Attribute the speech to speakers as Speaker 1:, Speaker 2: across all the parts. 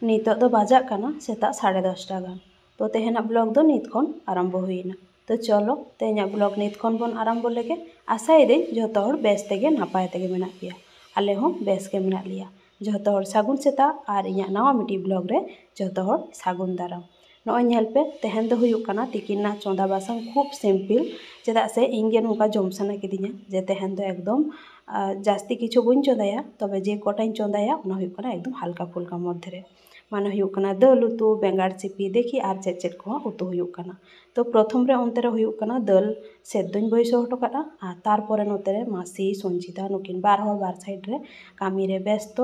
Speaker 1: नितो दो बाजा काना सेता 10:30 गान। तो तेहेना ब्लॉग दो नित खन आरम्भो हुईना। तो चलो तेहेना ब्लॉग नित खन बन आरम्भो लेगे। आशायेदाᱹᱧ जतो हर बेस तेगे नापाय तेगे मेनाक पेया। आले हों बेस के मेनाक लिया। जतो हर सागुन सेता आर इᱧᱟᱜ नावा मिटी ब्लॉग रे जतो हर सागुन दाराम। नॉय नेल पे तेहेन दो हुयुक काना तिकिन ना चोंदा बासंग खूब सिम्पल चेदा से इᱧ गे नोंका जम साना किदिᱧा जे तेहेन दो एकदम जास्ती किछु बइन चोंदाया तबे जे कोटाኝ चोंदाया ओना हुयुक काना एकदम हल्का फुल्का मध्य रे माने हुयुक काना दाल उतु बेंगार सिपि देखी आर चेद को उतु हुयुक काना। तो प्रथम रे अंते रे हुयुक काना दाल सेद्धोñ बयसो हटो काटा आर तारपरे नोते रे मासी संचिता नुकिन बार हर बार साइड रे कामी रे व्यस्त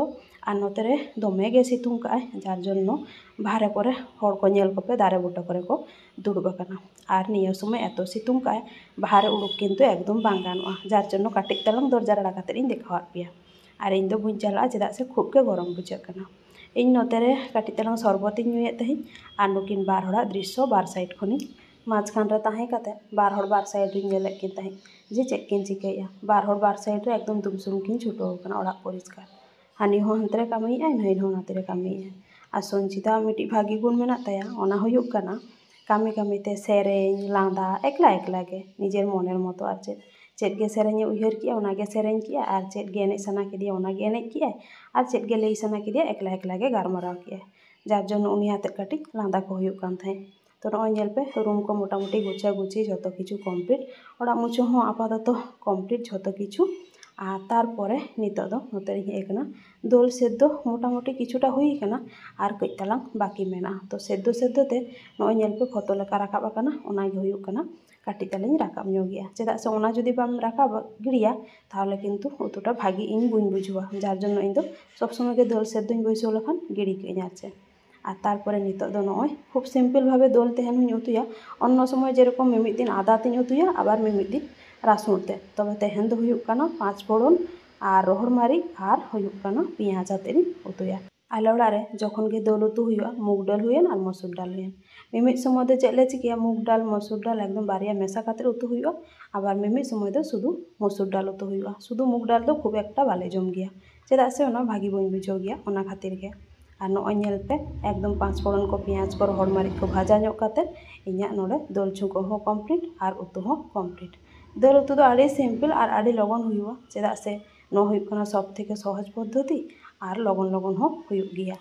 Speaker 1: आर नोते रे दमे गे सितुंग काय जार जन्नो बाहरे करे हर को नेल कोपे दारे बुटा करे को दुड़ुब काना आर निया समय एतो सितुंग काय बाहरे उडुक किन्तु एकदम बांग गानोआ जार जन्नो काटिक तलांग दरजा राड़ा काते इñ देखावाद पेया आर इñ दो बुझ चला चेदा से खूब के गरम बुझाग काना। इñ नोते रे काटिक तलांग शरबत इñ नुयेद तहिñ आर नुकिन बार हड़ा दृश्य बार साइड खनिñ माझखान रे ताहें काते बार हड़ बार साइड रिñ नेलेद किन तहिñ जे चेद किन चिकायेआ बार हड़ बार साइड रे एकदम दुमसुम किन छुटो काना ओड़ाग परिष्कार हानि हों हंते रे कामियेआ नई हों नाते रे कामियेआ आर संचिता मिटी भागी गुण मेनाग ताया ओना हुयुक काना कामी कामीते सेरेñ लांदा एकला एकला गे निजेर मनेर मतो आर चेद गे सेरेñ उयहर किया ओना गे सेरेñ किया आर चेद गे एनेज साना किदिया ओना गे एनेज किया आर चेद गे लई साना किदिया एकला एकला गे गारमाराव किया जार जन्नो उनी हाते काटिक लांदा को हुयुक कान थाहें। तो नॉय नेल पे रूम को मोटामुटी गुछा गुछी जतो किछु कमप्लीट ओड़ा मुछो हों आपाततो कमप्लीट जतो किछु आर तारपरे नितो दो नोते रिñ हेज काना दोल सेद्धो मोटामुटी किछुटा हुई काना आर कई तलांग बाकी मेना। तो सेद्धो सेद्धो ते नॉय नेल पे फतो लेका राकाब आकाना ओना गे हुयुक काना काटिक तालिñ राकाब ñoगेआ चेदा से ओना जुदि बाम राकाब गिड़िया ताहले किन्तु उतुटा भागी इñ बुñ बुझुआ जार जन्नो इñ दो सब समय गे दोल सेद्धोñ बयसो लेखान गिड़ी केइñ आर चेद आर तारपरे नितो दो नॉय खूब सिम्पल भावे दोल तेहेन हुñ उतुया अन्य समय जेरकम मिमिद दिन आदा तिñ उतुया आबार मिमिद दिन रासुन ते तबे तेहेन दो हुयुक काना 5 फोड़न आर रोहड़ मारिच आर हुयुक काना पियाज आतेñ उतुया। आले ओड़ा रे जखन गे दाल उतु हुयुआ मुग डाल हुयेन आर मसुर डाल हुयेन मिमिद समय दो चेद ले चिकाया मुग डाल मसुर डाल एकदम बारिया मेसा काते उतु हुयुआ आबार मिमिद समय दो शुधु मसुर डाल उतु हुयुआ शुधु मुग डाल दो खूब एकटा बाले जम गया चेदा से ओना भागी बइन बुझाव गया ओना खातिर गे आर नॉय नेल पे एकदम 5 फोड़न को पियाज को रोहड़ मारिच को भाजा ñoग काते इñाग नोडे दाल छुको हो कमप्लीट आर उतु हो कमप्लीट। दाल उतु दो आड़ी सिम्पल आर आड़ी लगन हुयुआ चेदा से नो हुयुक काना सब थेके सहज पद्धति आर लगन लगन हो हुयुक गिया।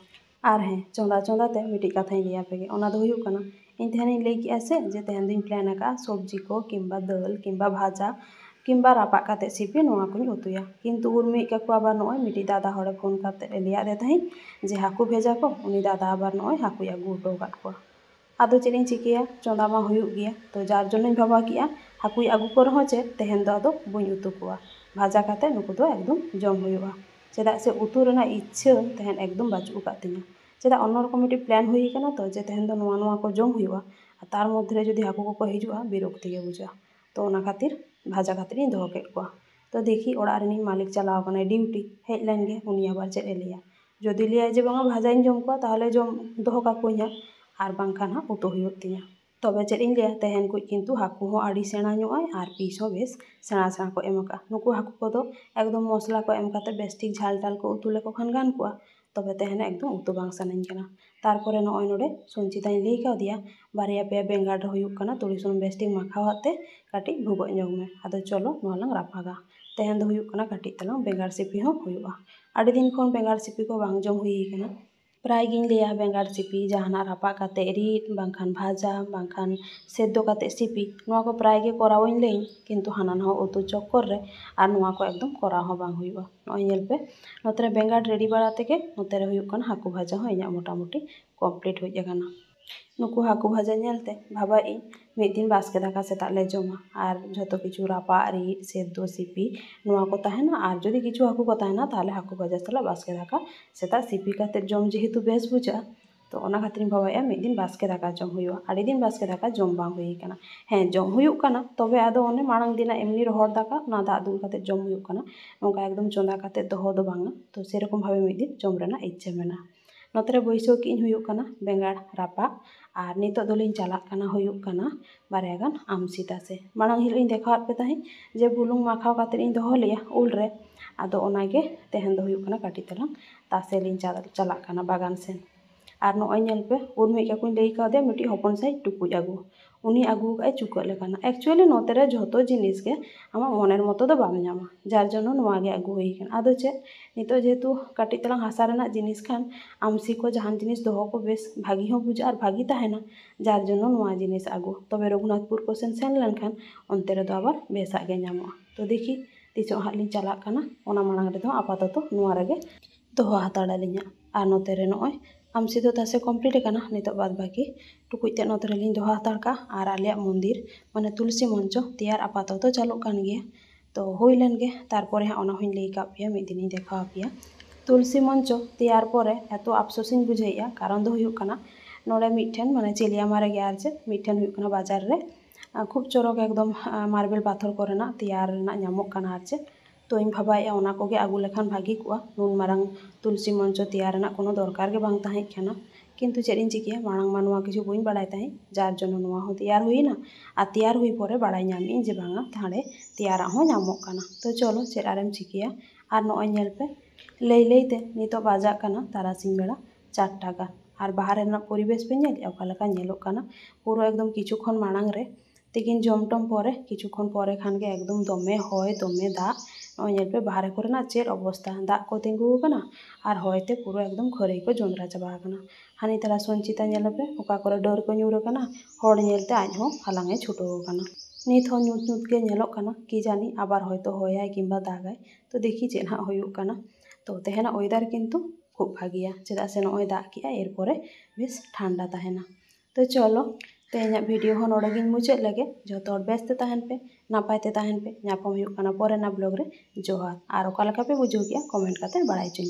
Speaker 1: आर हें चोंदा चोंदा ते मिटी कथाñ लैया पेगे ओना दो हुयुक काना इñ तेहेनिñ लई किया से जे तेहेन दोñ प्लान आका सब्जी को किंबा दाल किंबा भाजा किंबा रापाग काते सिपि नोआ कोñ उतुया किन्तु उर्मिक काकु आबार नॉय मिटी दादा हड़े फोन काते लैयादे तहिñ जे हाकु भेजा को उनी दादा आबार नॉय हाकुय आगु हटो काद कोआ आदो चेद इñ चिकाया चोंदा मा हुयुक गिया। तो जार जन्नोñ भाबा किया हाकुय आगु को रहो चेद तेहेन दो आदो बइन उतु कोआ भाजा काते नुकु दो एकदम जम हुयुआ चेदा से उतु रेना इच्छा तेहेन एकदम बाचुग काद तिñा चेदा अन्य रकम मिटी प्लान हुई काना तो जे तेहेन दो नोआ नोआ को जम हुयुआ तार मध्य रे जुदि हाकु को हिजुआ बिरक्ति गे बुझा तो ओना खातिर भाजा खातिर इñ दोहो केद कोआ। तो देखी ओड़ा रेनिñ मालिक चलाव कानाय डिउटी हेज लेन गे उनी आबार चेद ए लैया जदि लैया जे बांगा भाजाइñ जम कोआ ताहले जम दोहो काकोइñ हांग आर बांखान हां उतु हुयुग तिñा तबे चेद इñ लैया तेहेन कुछ किन्तु हाकु हो आड़ी सेणा ñoगआय आर पिस हो बेस सेणा सेणा को एम आका नुकु हाकु को दो एकदम मसला को एम काते बेस ठीक झाल टाल को उतु लेको खान गान कोआ तबे तेहेन एकदम उतु बांग सानाइñ काना। तारपरे नॉय नोडे संचिताñ लई कावदिया बारिया पेया बेंगार रे हुयुक काना तुड़ी सुनुम बेस ठीक माखाव आते काटिक भुगो ñoग मे आदो चलो नोआ लांग रापागा तेहेन दो हुयुक काना काटिक तलांग बेंगार सिपि हो हुयुआ आड़ी दिन खन बेंगार सिपि को बांग जम हुई काना प्राय गिñ लैया बेंगार सिपि जहाना रापाग काते रिद बांखान भाजा बांखान सेद्धो काते सिपि नोआ को प्राय गे करावइñ लैइñ किन्तु हाना नहा उतु चक्कर रे आर नोआ को एकदम कराव हो बांग हुयुआ। नॉय नेल पे नोते रे बेंगार रेडी बाड़ा तेगे नोते रे हुयुक काना हाकु भाजा हो इñाग मोटामुटी कमप्लीट हुई आकाना। नुकु हाकु भाजा नेलते भाबा इñ मिद दिन बास्के दाका सेताग ले जमा आर जतो किछु रापाग रिद सेद्धो सिपि नोआ को ताहेना आर जुदि किछु हाकु को ताहेना ताहले हाकु भाजा साला बास्के दाका सेताग सिपि काते जम जेहेतु बेस बुझा तो ओना खातिर भाबाया मिद दिन बास्के दाका जम हुयुआ आड़ी दिन बास्के दाका जम बांग हुई काना हें जम हुयुक काना तबे आदो ओने माड़ांग दिना एमनि रोहड़ दाका ओना दाग दुल काते जम हुयुक काना नोंका एकदम चोंदा काते दोहो दो बांगा तो सेरकम भावे मिद दिन जम रेना इच्छा मेना। नोते रे बयसो किñ हुयुक काना बेंगार रापाग आर नितो दोलिñ चालाग काना हुयुक काना बारया गान आमसिता से माड़ांग हिलोग इñ देखावाद पे ताहें जे बुलुंग माखाव काते इñ दोहो लेया उल रे आदो ओना गे तेहेन दो हुयुक काना काटिक तलांग तासे लिñ चालाग काना बागान सेन और नॉय नेल पे उर्मी का लई कादे मिट्टी हपन साइज टुकुज आगू उनी आगू का चुका लेकाना एक्चुअली नोते रे झोतो जिनिस के आमा मनेर मतो दो बाम नामा जार जन्नो नोआ गे आगू हुई कान आदो चे नितो जेहेतु काटी तलांग हासा रेना जिनिस खान आमसी को जहान जिनिस दोहो को बेस भागी हो बुझा और भागी ताहेना जार जन्नो नोआ जिनिस आगू तबे रघुनाथपुर को सेन लेनखान ओनते रे दो आबार बेसाग गे नामो तो देखी तीसो हाथ लिंग चलाग काना ओना मांग रे दो आपाततो नोआ रेगे दोहो हाताड़ा लिंगा और नोते रे नॉय आमसी दो तासे कमप्लीट काना नितो बाद बाकी टुकुज ते नोते रे लिंग दोहो हाताड़ का और आलिया मंदिर माने तुलसी मंचो तैयार आपाततो चालू कान गया तो हुई लेन गे तारपरे हाँ ओना हुई लई का पिया मिद दिन देखा पिया तुलसी मंचो तैयार परे एतो आफसोसिंग बुझेया कारण दो हुयुग काना नोडे मिठेन माने चिलिया मारे गे आर चे मिठेन हुयुग काना बाजार रे खूब चरक एकदम मार्बल पाथर कोरेना तैयार ना नामोग काना आर चे तो इन भाबाया ओना कोगे आगू लेखान भागी कुआ नुन मारंग तुलसी मंचो तैयार ना कोनो दरकार गे बांग ताहें खाना किंतु चेरिन चिकिया मांग मानवा किछु बइन बाड़ाय ताहें जार जनो नोआ हो तैयार हुईना आ तैयार हुई परे बाड़ाय नामी जे बांगा थाड़े तैयार हो नामोग काना तो चलो चेद आरेम चिकिया और नॉय नेल पे लई लईते नितो बाजा काना तारासिंग बेड़ा 4 टाका और बाहर रेना परिवेश पे नेल ओका लेका नेलोग काना पूरा एकदम किछुक्षण मांग रे तिकिन जमटम परे किछुक्षण परे खान गे एकदम दमे हय दमे दाग नॉय नेल पे बाहर कोरेना चेद अवस्था दाग को तिंगु काना और हयते पूरा एकदम खरई को जोंद्रा चाबा काना हानि तारा संचिता नेल पे ओका करे डर को ᱧᱩᱨ काना हर नेलते आज हो हालांगे छुटो काना नित हो ᱧᱩᱛ ᱧᱩᱛ गे नेलोग काना कि जानी आबार हयतो हयाय किंबा दागाय तो देखी चेद हाँ हुयुग काना तो तेहेना वेदार किन्तु खूब भागिया चेदा से नॉय दाग किया एरपरे बेस ठंडा ताहेना तो चलो तेहेना भिडियो हो नोडे गिन मुचाद लगे जतो हर बेस्ते ताहेन पे नापाय ते ताहेन पे नापम हुयुग काना परेना ब्लॉग रे जोहार और ओका लेका पे बुझो गया कमेंट काते बाड़ाय चुई।